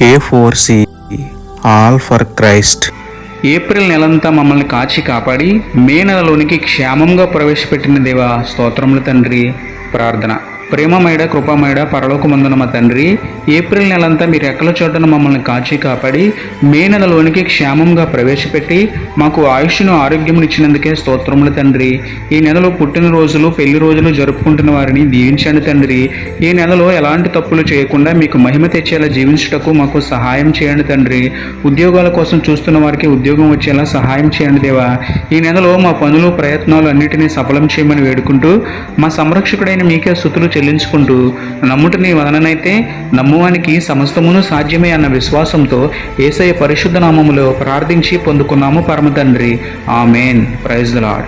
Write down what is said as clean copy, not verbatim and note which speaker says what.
Speaker 1: A4C all for Christ.
Speaker 2: April నెలంతా మమ్మల్ని కాచి కాపాడి మే నెలలోనికి క్షేమంగా ప్రవేశపెట్టిన దేవా స్తోత్రములు తండ్రి. ప్రార్థన. ప్రేమమేడ కృపమేడ పరలోకమందున మా తండ్రి, ఏప్రిల్ నెలంతా మీరు రెక్కల చోటన మమ్మల్ని కాచి కాపాడి మే నెలలోనికి క్షేమంగా ప్రవేశపెట్టి మాకు ఆయుష్ను ఆరోగ్యమును ఇచ్చినందుకే స్తోత్రములు తండ్రి. ఈ నెలలో పుట్టినరోజులు పెళ్లి రోజులు జరుపుకుంటున్న వారిని దీవించండి తండ్రి. ఈ నెలలో ఎలాంటి తప్పులు చేయకుండా మీకు మహిమ తెచ్చేలా జీవించుటకు మాకు సహాయం చేయండి తండ్రి. ఉద్యోగాల కోసం చూస్తున్న వారికి ఉద్యోగం వచ్చేలా సహాయం చేయండి దేవా. ఈ నెలలో మా పనులు ప్రయత్నాలు అన్నిటినీ సఫలం చేయమని వేడుకుంటూ మా సంరక్షకుడైన మీకే స్తుతులు చెల్లించుకుంటూ, నమ్ముట నీ వలననైతే నమ్మువానికి సమస్తమును సాధ్యమే అన్న విశ్వాసంతో యేసయ్య పరిశుద్ధ నామములో ప్రార్థించి పొందుకున్నాము పరమ తండ్రి. ఆమేన్. Praise the lord.